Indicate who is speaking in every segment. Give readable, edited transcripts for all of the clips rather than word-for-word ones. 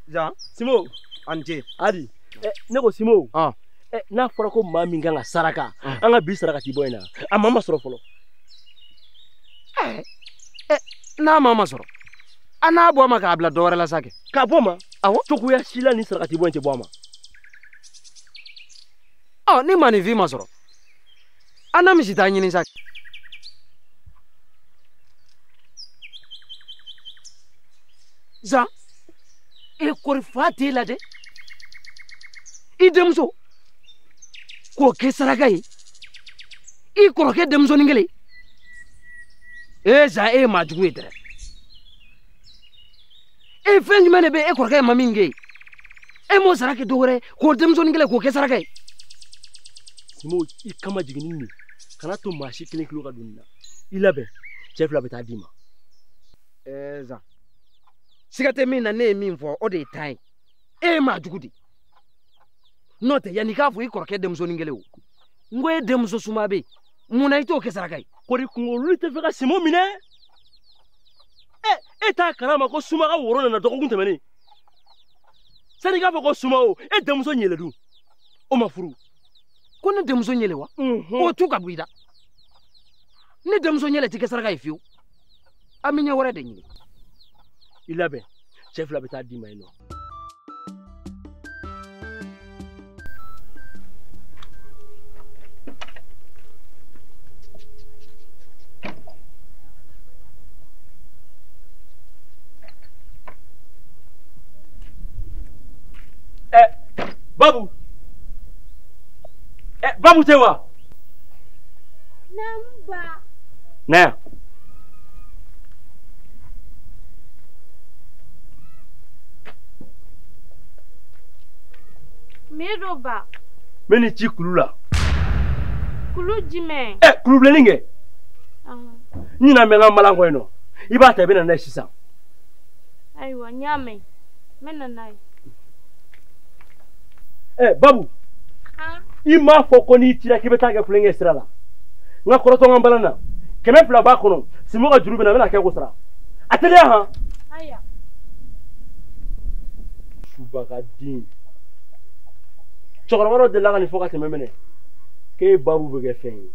Speaker 1: Ja.
Speaker 2: Simo.
Speaker 1: Anje.
Speaker 2: Adi. Ne ko Simo.
Speaker 1: Ah.
Speaker 2: N'a fɔra ko maa min kan ka saraka an ka bi saraka ti bɔ in na a maa ma sɔrɔ fɔlɔ.
Speaker 1: N'a maa ma sɔrɔ a n'a bɔ a ma k'a bila dɔ wɛrɛ la sa kɛ.
Speaker 2: K'a bɔ ma.
Speaker 1: Awɔ.
Speaker 2: Cogoya si la ni saraka ti bɔ in tɛ bɔ a ma.
Speaker 1: Ni maninfin ma sɔrɔ an na misi taa ɲini sa. Zan kɔri fa t'e la dɛ i denmuso k'o kɛ saraka ye i kɔrɔkɛ denmusonin kelen Zan e ye maa jugu ye dɛ fɛn jumɛn de bɛ e kɔrɔkɛ ma min kɛ e m'o sara kɛ dɔ wɛrɛ k'o denmusonin kelen k'o kɛ saraka ye.
Speaker 2: Simo i kama jiginni nin kana to maa si kelen kilo ka don nin na i labɛn cɛ fila bɛ taa d'i ma.
Speaker 1: Zan siga tɛ min na ne ye min fɔ o de ye tan ye e ye maa jugu de n'o tɛ yanni i k'a fɔ i kɔrɔkɛ denmusonin kelen o n ko e denmuso suma bɛ yen mun na i t'o kɛ saraka ye.
Speaker 2: Kɔri kunkolo tɛ fɛ ka Simo minɛ e t'a kalama ko Suma ka woro nana dɔgɔkun tɛmɛnen sani k'a fɔ ko Suma o e denmuso ɲɛlɛ dun o ma furu.
Speaker 1: Ko ne denmuso ɲɛlɛ wa o tu ka bɔ i da ne denmuso ɲɛlɛ tɛ kɛ saraka ye fiyewu an bɛ ɲɛ wɛrɛ de ɲini.
Speaker 2: I labɛn cɛ fila bɛ taa d'i ma yen nɔ. Babu. Babu tɛ wa?
Speaker 3: Naamu ba.
Speaker 2: Na yan.
Speaker 3: Mero ba.
Speaker 2: N bɛ nin ci kulu la.
Speaker 3: Kulu jumɛn?
Speaker 2: Kulu bilennin kɛ. N ɲinan bɛ n ka malan kɔ yen nɔ. I b'a ta i bɛ na n'a ye sisan.
Speaker 3: Ayiwa n y'a mɛn. N bɛ na n'a ye.
Speaker 2: Babu. I m'a fɔ ko n'i cira k'i bɛ taa kɛ kulonkɛ sira la. N ka kɔrɔtɔ n ka balan na. 200 b'a kɔnɔ. Simo ka juru bɛ na n bɛna kɛ ko sara. A teliya han.
Speaker 3: Aya.
Speaker 2: Subagaden. Cɛkɔrɔba dɔ delila ka nin fɔ ka tɛmɛ minɛ. K'e Babu bɛ kɛ fɛn ye.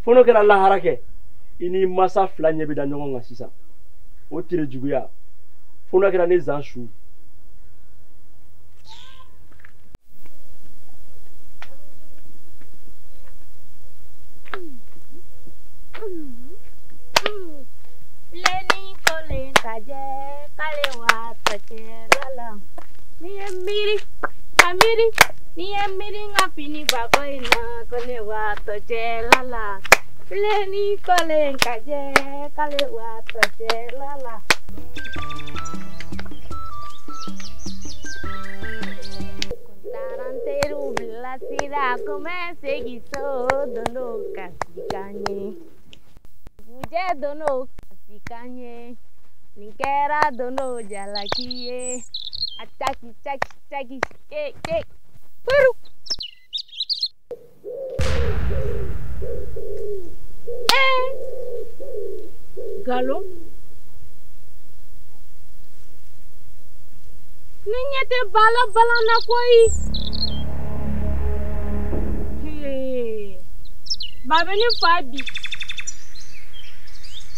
Speaker 2: Fo n'o kɛra lahara kɛ. I ni masa fila ɲɛ bɛ da ɲɔgɔn kan sisan. O tire juguya. Fo n'o kɛra ne zan su.
Speaker 3: Leni kolen kaje kale wa tache lala. Ni emiri ngapini bako ina kone wa tache lala. Leni kolen kaje kale wa tache lala. Contaranteru blasira come seguiso dono casikanye. Fuje dono casikanye. Ninkera dono jalakiye. Ataki ke. Puru. Galo. Ninyete bala na koi. Babeni fabi.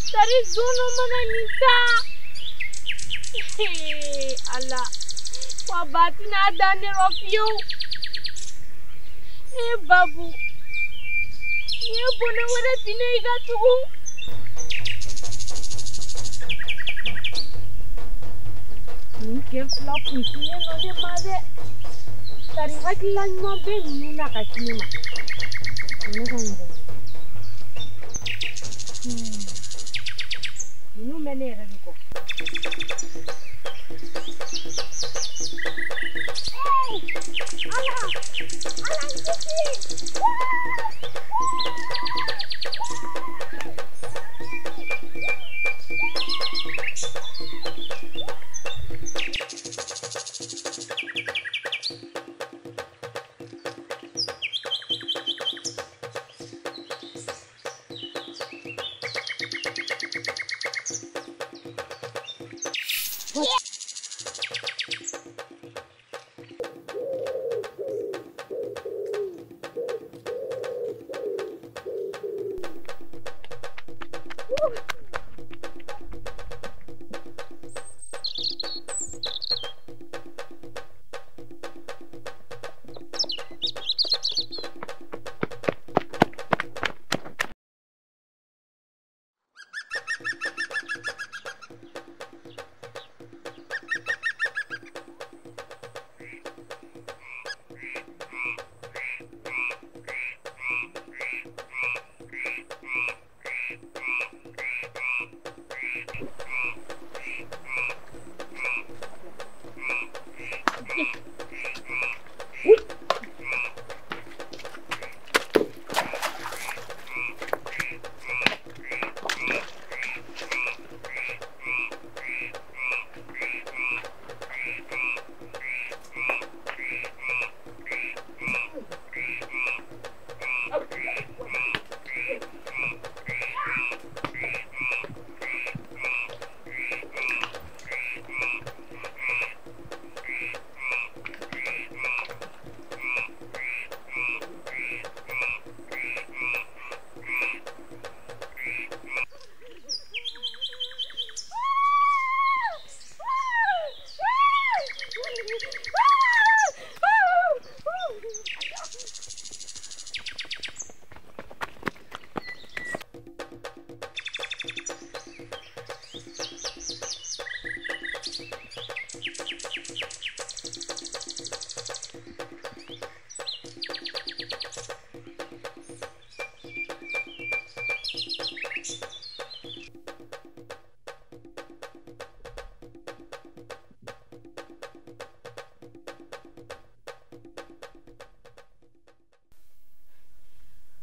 Speaker 3: Tari zono mana nita. Allah. Wabati na adane rofio. Babu. Bone wale bine iga tugu. Nke flop isiye no de made. Tari wati la nyuma be nuna kasinima. Inu mene radiko. Hey! Allah!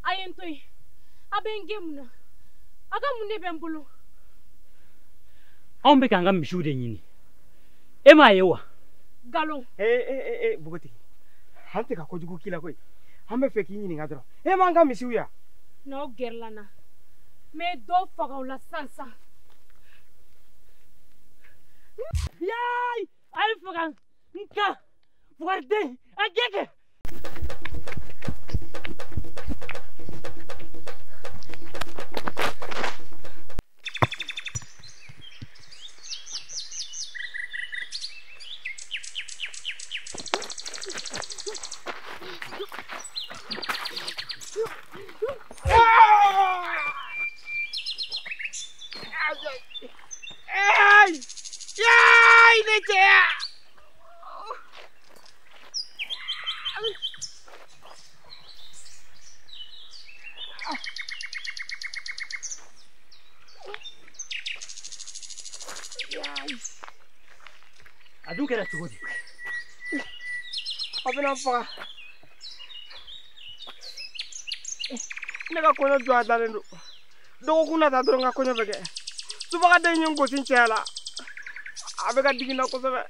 Speaker 3: Ayentoi abengemuna aga munne bembulu
Speaker 4: on be kanga mishude nyini ema yewa
Speaker 3: galon
Speaker 2: Bugoti hante ka kojugu kila koy hambe fe ki nyini ngadro manga misiuya
Speaker 3: no gerlana me do fagawla sansa
Speaker 4: yai ay fagan nka fugarde agege adu kera tugodi
Speaker 2: abena fa nega kono jwa dalendo do kuna ta dronga kono bege subaga de nyongo sinchela abega digina ko sabe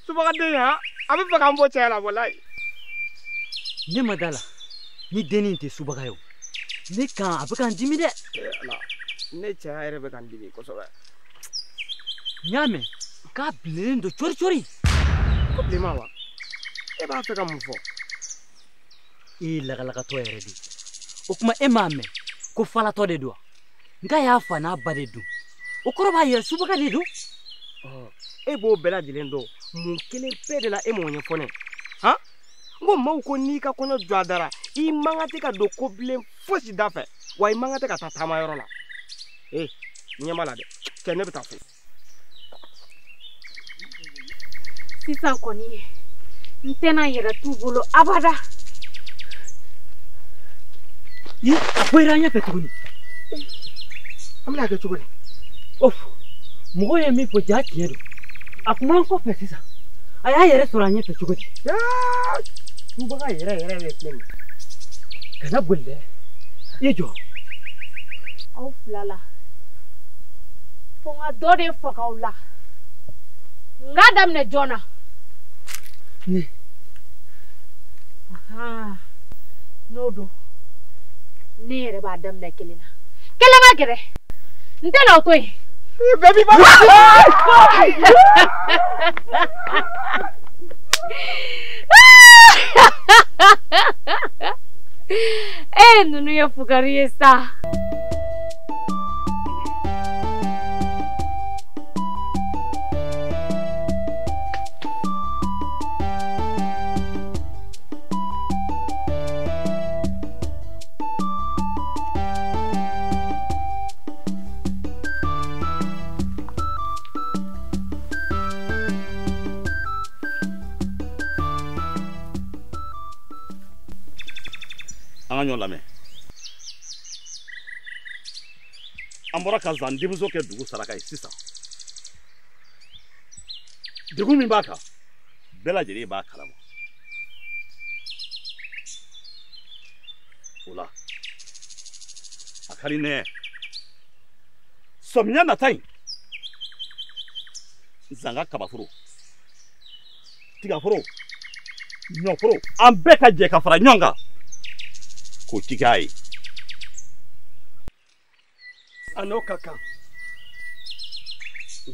Speaker 2: subaga de ha abe faga mbo chela wallahi
Speaker 4: ne madala ni deni te subaga yo ne kan abakan dimi de
Speaker 2: ala ne cha ere be kan dimi ko sabe
Speaker 4: nyame ka blendo chori
Speaker 2: ko blema wa e ba faga mfo
Speaker 4: e laga to ere di o kuma emame ko fala to de do nga ya fa na ba de do o koro ba ye subaga de do
Speaker 2: e bo bela dilendo mun kelen pede la e mo nyefone ha ngo maw ko ni ka kono jwadara I mangate ka do ko blem fosi dafe wa I mangate ka tatama yoro la nyamala de kene beta fu
Speaker 3: sisan koni ntena yera tubulo abada
Speaker 4: yi apoira nya petuguni
Speaker 2: amla ke tuguni
Speaker 4: of mugo ye mi po ja kiedo akuma ko pesisa aya yere suranya petuguni
Speaker 2: ya mbaga yere le pleng
Speaker 4: kana bulle yejo
Speaker 3: au flala fonga dode fakaula ngadam ne jona
Speaker 4: ni
Speaker 3: aha nodo nere ba dam ne kelina gere ntela otoy
Speaker 2: baby ba
Speaker 3: nunu ya fukari esa
Speaker 5: ɲɔ lamɛn an bɔra ka zan denmuso kɛ dugu saraka ye sisan degun min b'a kan bɛɛ lajɛlen b'a kalama o la a ka di ne ye samiya nata in zan ka kabaforo tigaforo ɲɔforo an bɛɛ ka jɛ ka fara ɲɔgɔn kan k'o ci k'a ye
Speaker 2: a n'o ka kan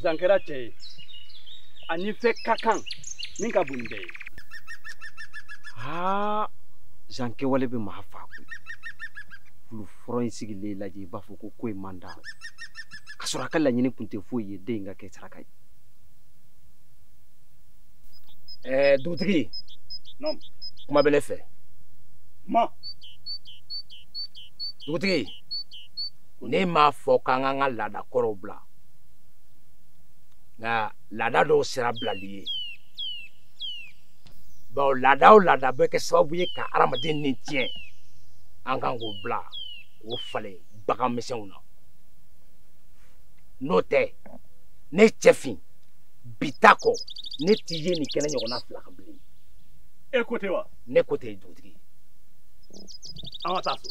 Speaker 2: zan kɛra cɛ ye ani fɛn ka kan min ka bon ni bɛɛ ye
Speaker 1: haa zan kɛwale bɛ maa faa koyi kulu fɔlɔ in sigilen lajɛ i b'a fɔ ko in man d'a ka sɔrɔ a ka laɲini tun tɛ foyi ye den in ka kɛ saraka ye
Speaker 6: dugutigi
Speaker 5: non
Speaker 6: kuma bɛ ne fɛ
Speaker 5: ma
Speaker 6: dugutigi ne m'a fɔ k'an k'an ka laada kɔrɔw bila nka laada dɔw sera bilali ye bawo laada o laada bɛ kɛ sababu ye ka adamaden ni tiɲɛ an kan k'o bila k'o falen bagan misɛnw na n'o tɛ ne cɛfin bi ta kɔ ne t'i ye nin kɛnɛ ɲɔgɔnna fila kan bilen
Speaker 5: e ko tɛ wa
Speaker 6: ne ko tɛ dugutigi
Speaker 5: an ka taa so